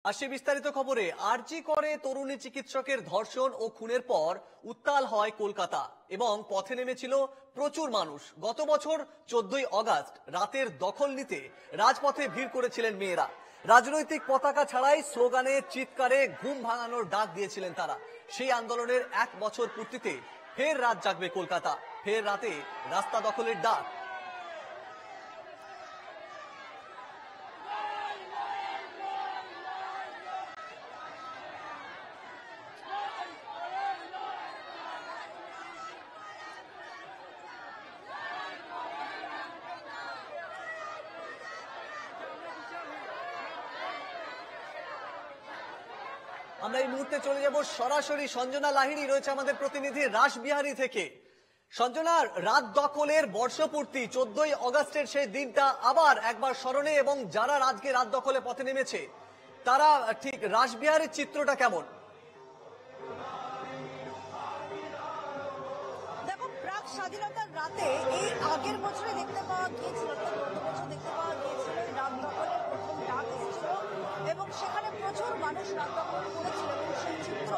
আসে বিস্তারিত খবরে। আরজি করে তরুণী চিকিৎসকের ধর্ষণ ও খুনের পর উত্তাল হয় কলকাতা এবং পথে নেমেছিল প্রচুর মানুষ। গত বছর 14ই আগস্ট রাতের দখল নিতে রাজপথে ভিড় করেছিলেন মেয়েরা। রাজনৈতিক পতাকা ছাড়াই স্লোগানে চিৎকারে ঘুম ভাঙানোর ডাক দিয়েছিলেন তারা। সেই আন্দোলনের 1 বছর পূর্তিতে ফের রাত জাগবে কলকাতা, ফের রাতে রাস্তা দখলের ডাক। আমরা এই মুহূর্তে চলে যাব সরাসরি, সঞ্জনা লাহিড়ী রয়েছে আমাদের প্রতিনিধি রাসবিহারী থেকে। সঞ্জনা, রাত দখলের বর্ষপূর্তি 14ই আগস্টের সেই দিনটা আবার একবার স্মরণে, এবং যারা আজকে রাত দখলে পথে নেমেছে তারা ঠিক রাসবিহারীর চিত্রটা কেমন? দেখো, প্রাক স্বাধীনতার রাতে এই আগের বছরে দেখতে পাওয়া গিয়েছিল, গত বছর দেখতে পাওয়া গিয়েছিল রাত দখলের প্রথম ডাক এসেছিল এবং সেখানে প্রচুর মানুষ রাত দখল করেছিল এবং সেই চিত্র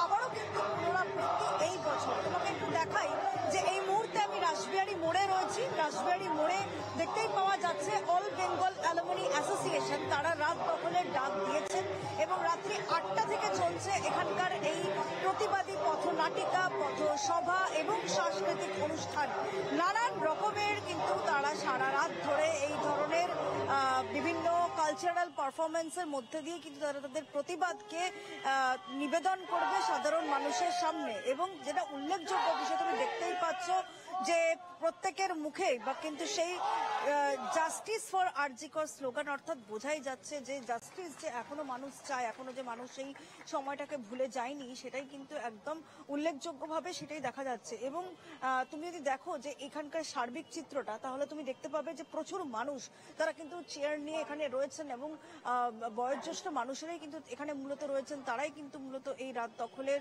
আবারও কিন্তু পুনরাবৃত্তি এই বছর। তোমাকে একটু দেখাই যে এই মুহূর্তে আমি রাসবিহারী মোড়ে রয়েছি। রাসবিহারী মোড়ে দেখতেই পাওয়া যাচ্ছে অল বেঙ্গল অ্যালুমিনি অ্যাসোসিয়েশন, তারা রাত দখলের ডাক দিয়েছেন এবং রাত্রি 8টা থেকে চলছে এখানকার এই প্রতিবাদী পথনাটিকা, পথসভা এবং সাংস্কৃতিক অনুষ্ঠান। নানান রকমের কিন্তু তারা সারা রাত ধরে এই ধরনের বিভিন্ন কালচারাল পারফরমেন্সের মধ্যে দিয়ে কিন্তু তারা তাদের প্রতিবাদকে নিবেদন করবে সাধারণ মানুষের সামনে। এবং যেটা উল্লেখযোগ্য বিষয়, তুমি দেখতেই পাচ্ছ যে প্রত্যেকের মুখে বা কিন্তু সেই জাস্টিস ফর আরজি কর স্লোগান, অর্থাৎ বোঝাই যাচ্ছে যে জাস্টিস যে এখনো মানুষ চায়, এখনো যে মানুষ সেই সময়টাকে ভুলে যায়নি, সেটাই কিন্তু একদম উল্লেখযোগ্যভাবে সেটাই দেখা যাচ্ছে। এবং তুমি যদি দেখো যে এখানকার সার্বিক চিত্রটা, তাহলে তুমি দেখতে পাবে যে প্রচুর মানুষ তারা কিন্তু চেয়ার নিয়ে এখানে রয়েছেন এবং বয়োজ্যেষ্ঠ মানুষেরাই কিন্তু এখানে মূলত রয়েছেন, তারাই কিন্তু মূলত এই রাত দখলের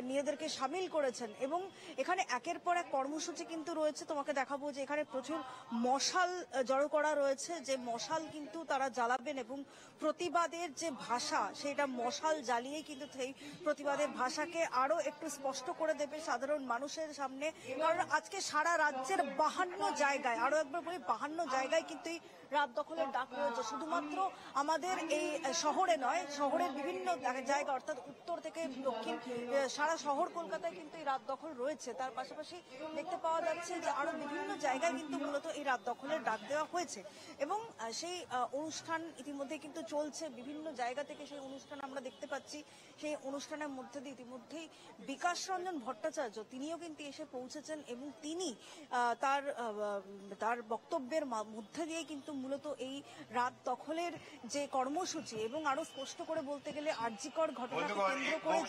নিজেদেরকে সামিল করেছেন। এবং এখানে একের পর এক কর্মসূচি কিন্তু রয়েছে। তোমাকে দেখাবো যে এখানে প্রচুর মশাল জড়ো করা রয়েছে, যে মশাল কিন্তু তারা জ্বালাবেন এবং প্রতিবাদের যে ভাষা, সেটা মশাল জ্বালিয়েই কিন্তু সেই প্রতিবাদের ভাষাকে আরো একটু স্পষ্ট করে দেবে সাধারণ মানুষের সামনে। কারণ আজকে সারা রাজ্যের 52 জায়গায়, আরো একবার বলি 52 জায়গায় কিন্তু এই রাত দখলের ডাক রয়েছে। শুধুমাত্র আমাদের এই শহরে নয়, শহরের বিভিন্ন জায়গা অর্থাৎ উত্তর থেকে দক্ষিণ সারা শহর কলকাতায় কিন্তু এই রাত দখল রয়েছে। তার পাশাপাশি দেখতে পাওয়া যাচ্ছে যে আরো বিভিন্ন জায়গায় কিন্তু মূলত এই রাত দখলের ডাক দেওয়া হয়েছে এবং সেই অনুষ্ঠান ইতিমধ্যে কিন্তু চলছে। বিভিন্ন জায়গা থেকে সেই অনুষ্ঠান আমরা দেখতে পাচ্ছি। সেই অনুষ্ঠানের মধ্যে দিয়ে ইতিমধ্যেই বিকাশ রঞ্জন ভট্টাচার্য তিনিও কিন্তু এসে পৌঁছেছেন এবং তিনি তার বক্তব্যের মধ্যে দিয়ে কিন্তু মূলত এই রাত দখলের যে কর্মসূচি এবং আরো স্পষ্ট করে বলতে গেলে আরজি কর ঘটনাকে কেন্দ্র করে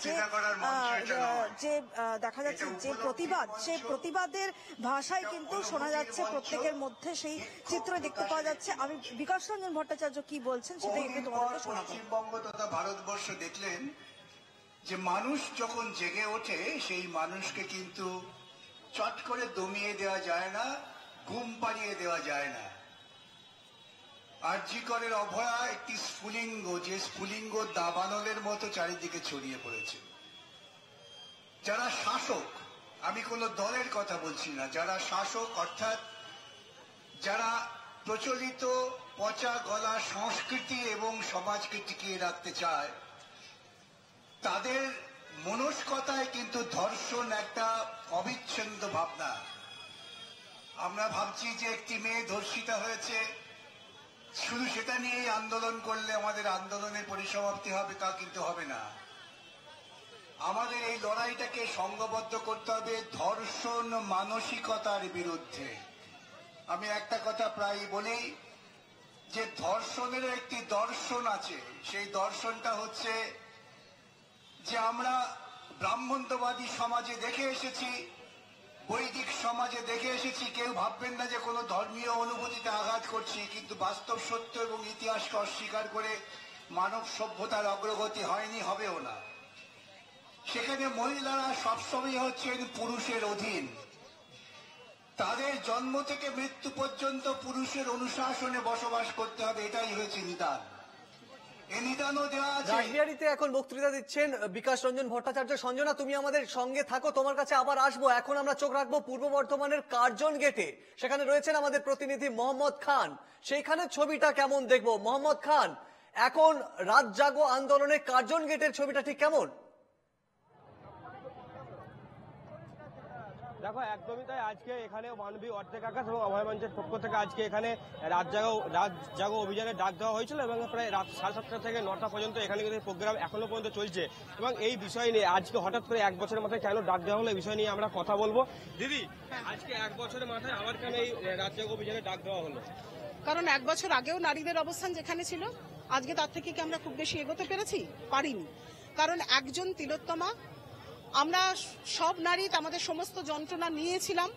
যে দেখা যাচ্ছে যে প্রতিবাদ, সেই প্রতিবাদের ভাষায় কিন্তু শোনা যাচ্ছে প্রত্যেকের মধ্যে, সেই চিত্র দেখতে পাওয়া যাচ্ছে। আমি বিকাশ রঞ্জন ভট্টাচার্য কি বলছেন সেটাই একটু তোমাদেরকে শোনাবো। পশ্চিমবঙ্গ তথা ভারতবর্ষ দেখলেন যে মানুষ যখন জেগে ওঠে, সেই মানুষকে কিন্তু চট করে দমিয়ে দেওয়া যায় না, ঘুম পাড়িয়ে দেওয়া যায় না। আরজি করের অভয়া একটি স্ফুলিঙ্গ, যে স্ফুলিঙ্গ দাবানলের মতো চারিদিকে ছড়িয়ে পড়েছে। যারা শাসক, আমি কোন দলের কথা বলছি না, যারা শাসক অর্থাৎ যারা প্রচলিত পচা গলা সংস্কৃতি এবং সমাজকে টিকিয়ে রাখতে চায়, তাদের মনস্কতায় কিন্তু ধর্ষণ একটা অবিচ্ছেদ্য ভাবনা। আমরা ভাবছি যে একটি মেয়ে ধর্ষিতা হয়েছে, শুধু সেটা নিয়েই আন্দোলন করলে আমাদের আন্দোলনের পরিসমাপ্তি হবে, তা কিন্তু হবে না। আমাদের এই লড়াইটাকে সংঘবদ্ধ করতে হবে ধর্ষণ মানসিকতার বিরুদ্ধে। আমি একটা কথা প্রায় বলি যে ধর্ষণেরও একটি দর্শন আছে। সেই দর্শনটা হচ্ছে যে আমরা ব্রাহ্মণ্যবাদী সমাজে দেখে এসেছি, বৈদিক সমাজে দেখে এসেছি। কেউ ভাববেন না যে কোনো ধর্মীয় অনুভূতিতে আঘাত করছি, কিন্তু বাস্তব সত্য এবং ইতিহাসকে অস্বীকার করে মানব সভ্যতার অগ্রগতি হয়নি, হবেও না। সেখানে মহিলারা সবসময় হচ্ছেন পুরুষের অধীন। তাদের জন্ম থেকে মৃত্যু পর্যন্ত পুরুষের অনুশাসনে বসবাস করতে হবে, এটাই হয়েছে নিদান। এ নিদানও দেওয়া আছে। রাসবিহারীতে এখন বক্তৃতা দিচ্ছেন বিকাশ রঞ্জন ভট্টাচার্য। সঞ্জনা, তুমি আমাদের সঙ্গে থাকো, তোমার কাছে আবার আসবো। এখন আমরা চোখ রাখবো পূর্ব বর্ধমানের কার্জন গেটে। সেখানে রয়েছেন আমাদের প্রতিনিধি মোহাম্মদ খান। সেইখানে ছবিটা কেমন দেখবো? মোহাম্মদ খান, এখন রাত জাগো আন্দোলনে কার্জন গেটের ছবিটা ঠিক কেমন? দেখো, একদমই তাই। আজকে এখানে মানবী অর্ধেক আকাশ এবং অভয় মঞ্চের পক্ষ থেকে আজকে এখানে রাত জাগো অভিযানে ডাক দেওয়া হয়েছিল এবং প্রায় রাত 7:30 থেকে 9টা পর্যন্ত এখানে কিন্তু প্রোগ্রাম এখনো পর্যন্ত চলছে। এবং এই বিষয় নিয়ে আজকে হঠাৎ করে 1 বছরের মাথায় কেন ডাক দেওয়া হলো, এই বিষয় নিয়ে আমরা কথা বলবো। দিদি, আজকে 1 বছরের মাথায় আবার কেন এই রাত জাগো অভিযানে ডাক দেওয়া হলো? কারণ 1 বছর আগেও নারীদের অবস্থান যেখানে ছিল, আজকে তার থেকে কি আমরা খুব বেশি এগোতে পেরেছি? পারিনি। কারণ একজন তিলোত্তমা, আমরা সব নারী আমাদের সমস্ত যন্ত্রণা নিয়েছিলাম,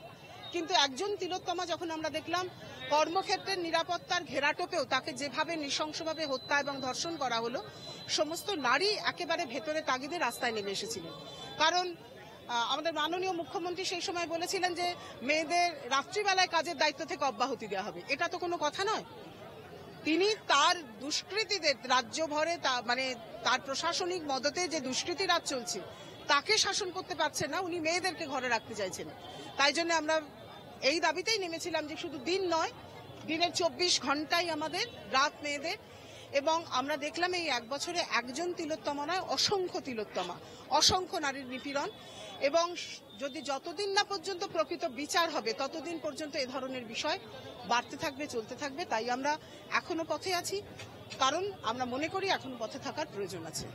কিন্তু একজন তিলোত্তমা যখন আমরা দেখলাম কর্মক্ষেত্রের নিরাপত্তার ঘেরাটোপেও তাকে যেভাবে নৃশংসভাবে হত্যা এবং ধর্ষণ করা হলো, সমস্ত নারী একেবারে ভেতরে তাগিদে রাস্তায় নেমে এসেছিলেন। কারণ আমাদের মাননীয় মুখ্যমন্ত্রী সেই সময় বলেছিলেন যে মেয়েদের রাত্রিবেলায় কাজের দায়িত্ব থেকে অব্যাহতি দেওয়া হবে। এটা তো কোনো কথা নয়। তিনি তার দুষ্কৃতীদের রাজ্য ভরে মানে তার প্রশাসনিক মদতে যে দুষ্কৃতী রাজ চলছে তাকে শাসন করতে পারছেন না, উনি মেয়েদেরকে ঘরে রাখতে চাইছেন। তাই জন্য আমরা এই দাবিতেই নেমেছিলাম যে শুধু দিন নয়, দিনের 24 ঘন্টাই আমাদের রাত মেয়েদের। এবং আমরা দেখলাম এই 1 বছরে একজন তিলোত্তমা নয়, অসংখ্য তিলোত্তমা, অসংখ্য নারীর নিপীড়ন। এবং যদি যতদিন না পর্যন্ত প্রকৃত বিচার হবে ততদিন পর্যন্ত এ ধরনের বিষয় বাড়তে থাকবে, চলতে থাকবে। তাই আমরা এখনো পথে আছি, কারণ আমরা মনে করি এখনো পথে থাকার প্রয়োজন আছে।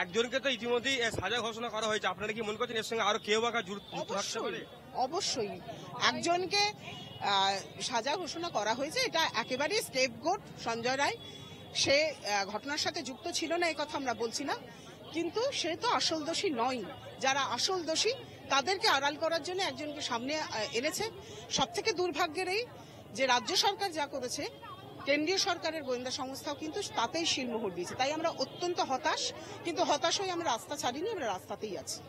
একজনকে তো ইতিমধ্যেই সাজা ঘোষণা করা হয়েছে, আপনারা কি মনে করছেন এর সঙ্গে আরো কেউ বা যুক্ত থাকতে পারে? অবশ্যই একজনকে সাজা ঘোষণা করা হয়েছে। এটা একেবারেই স্কেপগোট সঞ্জয় রায়। সে ঘটনার সাথে যুক্ত ছিল না, এই কথা আমরা বলছি না, কিন্তু সে তো আসল দোষী নয়। যারা আসল দোষী তাদেরকে আড়াল করার জন্য একজনকে সামনে এনেছে। সব থেকে দুর্ভাগ্যের এই যে রাজ্য সরকার যা করেছে, কেন্দ্রীয় সরকারের গোয়েন্দা সংস্থাও কিন্তু তাতেই শিলমোহর দিয়েছে। তাই আমরা অত্যন্ত হতাশ, কিন্তু হতাশ হয়ে আমরা রাস্তা ছাড়িনি, আমরা রাস্তাতেই আছি।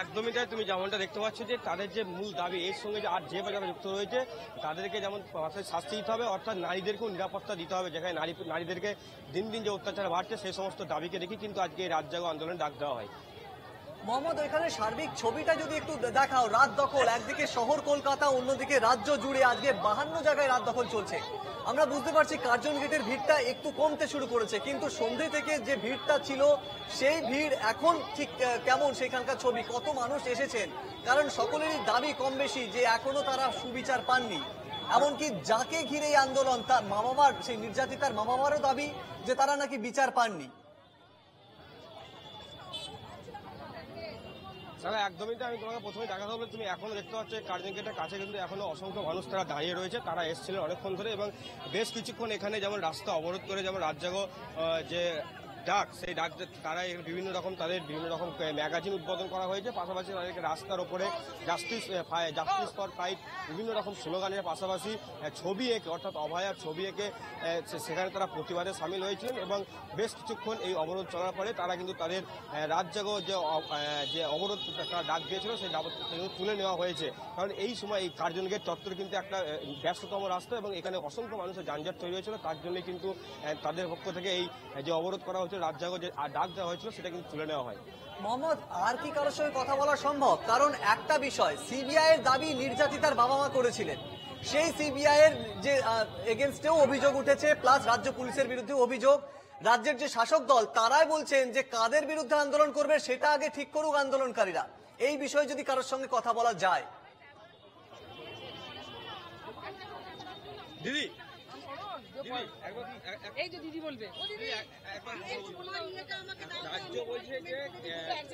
একদমই তাই। তুমি যেমনটা দেখতে পাচ্ছ যে তাদের যে মূল দাবি, এর সঙ্গে যে আর যে যারা যুক্ত রয়েছে তাদেরকে যেমন শাস্তি দিতে হবে, অর্থাৎ নারীদেরকেও নিরাপত্তা দিতে হবে। যেখানে নারীদেরকে দিন দিন যে অত্যাচার বাড়ছে সেই সমস্ত দাবিকে দেখি কিন্তু আজকে এই রাত জাগো আন্দোলনে ডাক দেওয়া হয়। মোহাম্মদ, এখানে সার্বিক ছবিটা যদি একটু দেখাও। রাত দখল, একদিকে শহর কলকাতা, অন্যদিকে রাজ্য জুড়ে আজকে 52 জায়গায় রাত দখল চলছে। আমরা বুঝতে পারছি কার্জন গেটের ভিড়টা একটু কমতে শুরু করেছে, কিন্তু সন্ধ্যে থেকে যে ভিড়টা ছিল সেই ভিড় এখন ঠিক কেমন? সেখানকার ছবি, কত মানুষ এসেছেন? কারণ সকলেরই দাবি কম বেশি যে এখনো তারা সুবিচার পাননি। এমনকি যাকে ঘিরে এই আন্দোলন, তার মা বাবার, সেই নির্যাতিতার মা বাবারও দাবি যে তারা নাকি বিচার পাননি। একদমই তাই। আমি তোমাকে প্রথমে দেখা হবে, তুমি এখনো দেখতে পাচ্ছ কার্জন গেটের কাছে কিন্তু এখনো অসংখ্য মানুষ তারা দাঁড়িয়ে রয়েছে। তারা এসেছিলেন অনেকক্ষণ ধরে এবং বেশ কিছুক্ষণ এখানে যেমন রাস্তা অবরোধ করে যেমন রাত জাগো যে ডাক, সেই ডাক তারা বিভিন্ন রকম ম্যাগাজিন উদ্বোধন করা হয়েছে। পাশাপাশি তাদেরকে রাস্তার ওপরে জাস্টিস ফর ফাইট বিভিন্ন রকম স্লোগানের পাশাপাশি ছবি এঁকে, অর্থাৎ অভয়ার ছবি এঁকে সেখানে তারা প্রতিবাদে সামিল হয়েছিলেন। এবং বেশ কিছুক্ষণ এই অবরোধ চলার পরে তারা কিন্তু তাদের রাত জাগো যে অবরোধ তারা ডাক দিয়েছিল সেই তুলে নেওয়া হয়েছে। কারণ এই সময় এই কার্জন গেট চত্বর কিন্তু একটা ব্যস্ততম রাস্তা এবং এখানে অসংখ্য মানুষের যানজট তৈরি হয়েছিল। তার জন্য কিন্তু তাদের পক্ষ থেকে এই যে অবরোধ করা হয়েছিল, রাত জাগো যে ডাক দেওয়া হয়েছিল, সেটা কিন্তু তুলে নেওয়া হয়। মোহাম্মদ, আর কি কারোর সঙ্গে কথা বলা সম্ভব? কারণ একটা বিষয়, সিবিআই এর দাবি নির্যাতিতার বাবা মা করেছিলেন, সেই সিবিআই এর যে এগেনস্টেও অভিযোগ উঠেছে, প্লাস রাজ্য পুলিশের বিরুদ্ধে অভিযোগ। রাজ্যের যে শাসক দল তারাই বলছেন যে কাদের বিরুদ্ধে আন্দোলন করবে সেটা আগে ঠিক করুক আন্দোলনকারীরা। এই বিষয়ে যদি কারোর সঙ্গে কথা বলা যায়। দিদি, এই যে দিদি বলবে, রাজ্য বলছে যে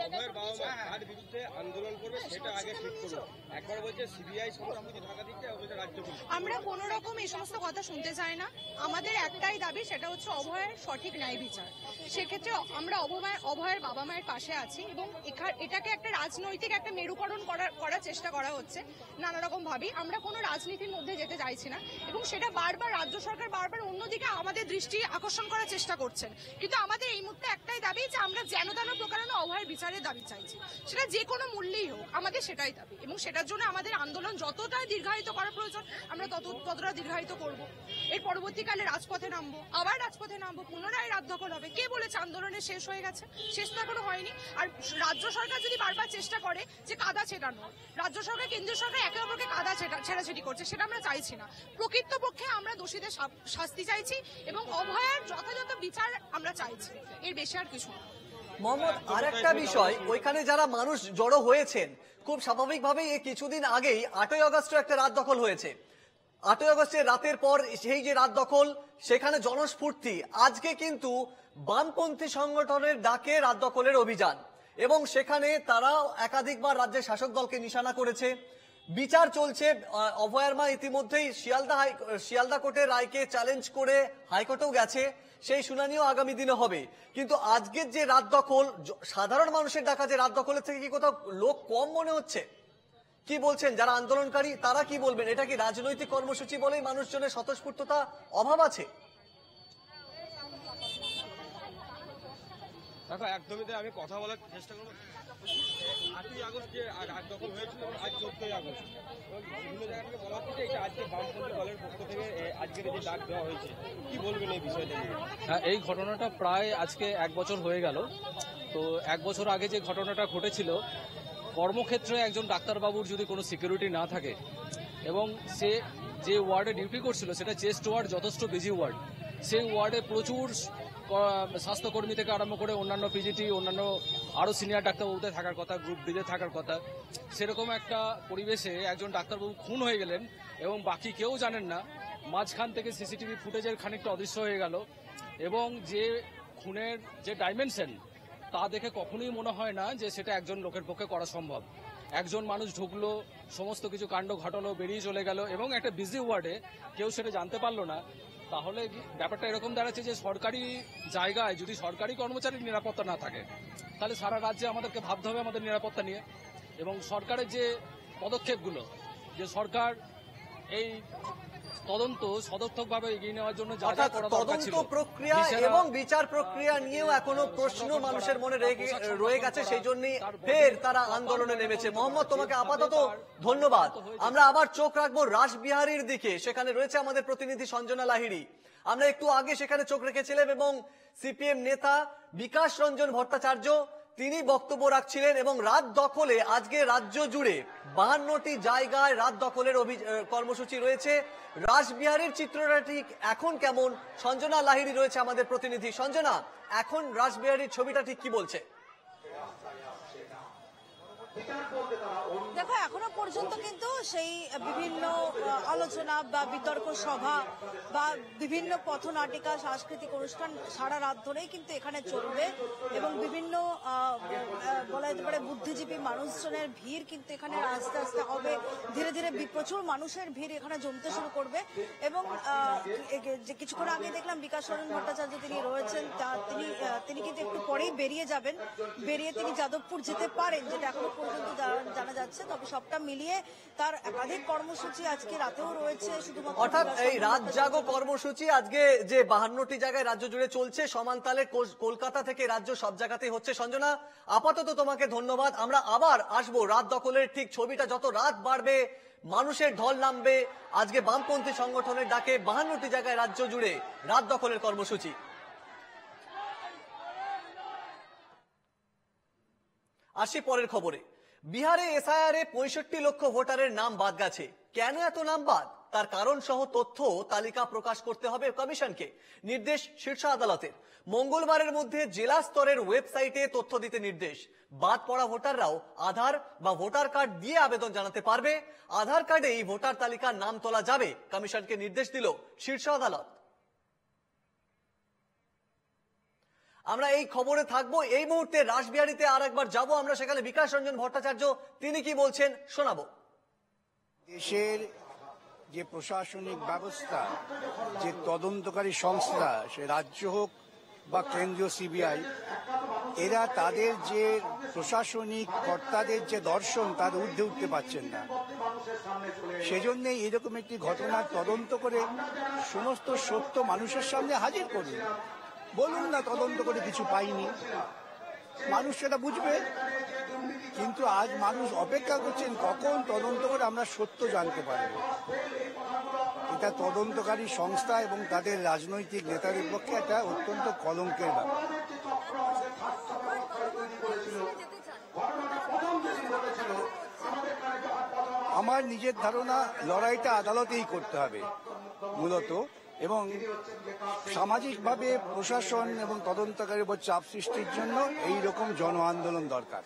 অভয়ের বাবা মা তার বিরুদ্ধে আন্দোলন করবে সেটা আগে ঠিক করুন। একবার বলছে সিবিআই সমস্ত কিছু ঢাকা দিচ্ছে, বলছে রাজ্য পুলিশ। আমরা কোনো রকম এই সমস্ত কথা শুনতে চাই না। আমাদের একটাই দাবি, সেটা হচ্ছে অভয়ের সঠিক ন্যায় বিচার। সেক্ষেত্রে আমরা অভয়ের বাবা মায়ের পাশে আছি এবং এটাকে একটা রাজনৈতিক একটা মেরুকরণ করার চেষ্টা করা হচ্ছে নানা রকম ভাবে। আমরা কোনো রাজনীতির মধ্যে যেতে চাইছি না এবং সেটা বারবার রাজ্য সরকার বারবার অন্যদিকে আমাদের দৃষ্টি আকর্ষণ করার চেষ্টা করছেন। কিন্তু আমাদের এই মুহূর্তে একটাই দাবি যে আমরা যেন তেন প্রকারেণ অভয়ের বিচারের দাবি চাইছি, সেটা যে কোনো মূল্যেই হোক, আমাদের সেটাই দাবি। এবং সেটার জন্য আমাদের আন্দোলন যতটা দীর্ঘায়িত করা প্রয়োজন আমরা ততটা দীর্ঘায়িত করব। এর পরবর্তীকালে রাজপথে নামবো, আবার রাজপথে নামবো, পুনরায় রাত দখল হবে। কে বলেছে আন্দোলনের শেষ হয়ে গেছে? শেষ তো এখনো হয়নি। আর রাজ্য সরকার যদি বারবার চেষ্টা করে যে কাদা ছেটানো, রাজ্য সরকার কেন্দ্রীয় সরকার একে অপরকে কাদা ছেড়াছেড়ি করছে, সেটা আমরা চাইছি না। প্রকৃতপক্ষে আমরা দোষীদের শাস্তি চাইছি এবং অভয়ের যথাযথ বিচার আমরা চাইছি, এর বেশি আর কিছু না। মোহাম্মদ, আরেকটা বিষয়, ওইখানে যারা মানুষ জড়ো হয়েছেন, খুব স্বাভাবিকভাবেই এই কিছুদিন আগেই 8ই আগস্টও একটা রাত দখল হয়েছে। 8ই আগস্টের রাতের পর সেই যে রাত দখল, সেখানে জনস্ফূর্তি। আজকে কিন্তু বামপন্থী সংগঠনের ডাকে রাত দখলের অভিযান, এবং সেখানে তারা একাধিকবার রাজ্যের শাসক দলকে নিশানা করেছে। বিচার চলছে। অভয়ার মা ইতিমধ্যেই শিয়ালদা কোর্টের রায়কে চ্যালেঞ্জ করে হাইকোর্টেও গেছে, সেই শুনানিও আগামী দিনে হবে। কিন্তু আজকের যে রাত দখল, সাধারণ মানুষের ডাকা যে রাত দখলের থেকে কি কোথাও লোক কম মনে হচ্ছে? কি বলছেন যারা আন্দোলনকারী, তারা কি বলবেন? এটা কি রাজনৈতিক কর্মসূচি বলেই মানুষজনের স্বতঃস্ফূর্ততা অভাব আছে? দেখো, একদমই তাই। আমি কথা বলার চেষ্টা করবো। 8ই আগস্ট যে রাত দখল হয়েছিল, আজ 14ই আগস্ট, বিভিন্ন জায়গা থেকে বলা হচ্ছে যে এটা আজকে বামপন্থী দলের পক্ষ থেকে আজকের যে ডাক দেওয়া হয়েছে, কি বলবেন এই বিষয়টা নিয়ে? হ্যাঁ, এই ঘটনাটা প্রায় আজকে 1 বছর হয়ে গেল। তো 1 বছর আগে যে ঘটনাটা ঘটেছিল, কর্মক্ষেত্রে একজন ডাক্তারবাবুর যদি কোনো সিকিউরিটি না থাকে এবং সে যে ওয়ার্ডে ডিউটি করছিল সেটা চেস্ট ওয়ার্ড, যথেষ্ট বিজি ওয়ার্ড, সেই ওয়ার্ডে প্রচুর স্বাস্থ্যকর্মী থেকে আরম্ভ করে অন্যান্য পিজিটি, অন্যান্য আরও সিনিয়র ডাক্তারবাবুদের থাকার কথা, গ্রুপ ডিতে থাকার কথা, সেরকম একটা পরিবেশে একজন ডাক্তারবাবু খুন হয়ে গেলেন এবং বাকি কেউ জানেন না। মাঝখান থেকে সিসিটিভি ফুটেজের খানিকটা অদৃশ্য হয়ে গেল এবং যে খুনের যে ডাইমেনশন, তা দেখে কখনোই মনে হয় না যে সেটা একজন লোকের পক্ষে করা সম্ভব। একজন মানুষ ঢুকলো, সমস্ত কিছু কাণ্ড ঘটালো, বেরিয়ে চলে গেল এবং একটা বিজি ওয়ার্ডে কেউ সেটা জানতে পারলো না। তাহলে ব্যাপারটা এরকম দাঁড়াচ্ছে যে সরকারি জায়গায় যদি সরকারি কর্মচারীর নিরাপত্তা না থাকে, তাহলে সারা রাজ্যে আমাদেরকে ভাবতে হবে আমাদের নিরাপত্তা নিয়ে। এবং সরকারের যে পদক্ষেপগুলো, যে সরকার এই তদন্ত সদর্থকভাবে এগিয়ে নেওয়ার জন্য যা যা করা দরকার ছিল, তদন্ত প্রক্রিয়া এবং বিচার প্রক্রিয়া নিয়েও এখনো প্রশ্ন মানুষের মনে রয়ে গেছে, সেই জন্যই ফের তারা আন্দোলনে নেমেছে। মোহাম্মদ, তোমাকে আপাতত ধন্যবাদ। আমরা আবার চোখ রাখবো রাসবিহারীর দিকে, সেখানে রয়েছে আমাদের প্রতিনিধি সঞ্জনা লাহিড়ী। আমরা একটু আগে সেখানে চোখ রেখেছিলাম এবং সিপিএম নেতা বিকাশ রঞ্জন ভট্টাচার্য তিনি বক্তব্য রাখছিলেন এবং রাত দখলে আজকে রাজ্য জুড়ে 52টি জায়গায় রাত দখলের কর্মসূচি রয়েছে। রাসবিহারীর চিত্রটা ঠিক এখন কেমন? সঞ্জনা লাহিড়ী রয়েছে আমাদের প্রতিনিধি। সঞ্জনা, এখন রাসবিহারীর ছবিটা ঠিক কি বলছে? দেখো, এখনো পর্যন্ত কিন্তু সেই বিভিন্ন আলোচনা বা বিতর্ক সভা বা বিভিন্ন পথনাটিকা, সাংস্কৃতিক অনুষ্ঠান সারা রাত ধরেই কিন্তু এখানে চলবে এবং বিভিন্ন বলা যেতে পারে বুদ্ধিজীবী মানুষজনের ভিড় কিন্তু এখানে আস্তে আস্তে হবে। ধীরে ধীরে প্রচুর মানুষের ভিড় এখানে জমতে শুরু করবে এবং যে কিছুক্ষণ আগে দেখলাম বিকাশ রঞ্জন ভট্টাচার্য তিনি রয়েছেন, তিনি কিন্তু একটু পরেই বেরিয়ে যাবেন। বেরিয়ে তিনি যাদবপুর যেতে পারেন, যেটা এখনো পর্যন্ত জানা যাচ্ছে। তবে সবটা মিলিয়ে তার একাধিক কর্মসূচি আজকে রাতেও রয়েছে। শুধুমাত্র অর্থাৎ এই রাত জাগো কর্মসূচি আজকে যে 52টি জায়গায় রাজ্য জুড়ে চলছে, সমানতালে কলকাতা থেকে রাজ্য সব জায়গাতেই হচ্ছে। সঞ্জনা, আপাতত তোমাকে ধন্যবাদ। আমরা আবার আসবো রাত দখলের ঠিক ছবিটা যত রাত বাড়বে মানুষের ঢল নামবে। আজকে বামপন্থী সংগঠনের ডাকে 52টি জায়গায় রাজ্য জুড়ে রাত দখলের কর্মসূচি। আসি পরের খবরে। বিহারে এসআইআর এ 65 লক্ষ ভোটারের নাম বাদ গেছে। কেন এত নাম বাদ, তার কারণ সহ তথ্য তালিকা প্রকাশ করতে হবে কমিশনকে। নির্দেশ শীর্ষ আদালতের। মঙ্গলবারের মধ্যে জেলা স্তরের ওয়েবসাইটে তথ্য দিতে নির্দেশ। বাদ পড়া ভোটাররাও আধার বা ভোটার কার্ড দিয়ে আবেদন জানাতে পারবে। আধার কার্ডে এই ভোটার তালিকার নাম তোলা যাবে, কমিশনকে নির্দেশ দিল শীর্ষ আদালত। আমরা এই খবরে থাকবো। এই মুহূর্তে রাসবিহারীতে আর একবার যাবো আমরা, সেখানে বিকাশ রঞ্জন ভট্টাচার্য তিনি কি বলছেন শোনাবো। দেশের যে প্রশাসনিক ব্যবস্থা, যে তদন্তকারী সংস্থা, সে রাজ্য হোক বা কেন্দ্রীয় সিবিআই, এরা তাদের যে প্রশাসনিক কর্তাদের যে দর্শন তার ঊর্ধ্বে উঠতে পারছেন না। সেজন্যই এরকম একটি ঘটনার তদন্ত করে সমস্ত সত্য মানুষের সামনে হাজির করুন। বলুন না তদন্ত করে কিছু পাইনি, মানুষ সেটা বুঝবে। কিন্তু আজ মানুষ অপেক্ষা করছেন কখন তদন্ত করে আমরা সত্য জানতে পারব। এটা তদন্তকারী সংস্থা এবং তাদের রাজনৈতিক নেতাদের পক্ষে একটা অত্যন্ত কলঙ্কের ব্যাপার। আমার নিজের ধারণা লড়াইটা আদালতেই করতে হবে মূলত, এবং সামাজিকভাবে প্রশাসন এবং তদন্তকারীর উপর চাপ সৃষ্টির জন্য এই রকম জন আন্দোলন দরকার।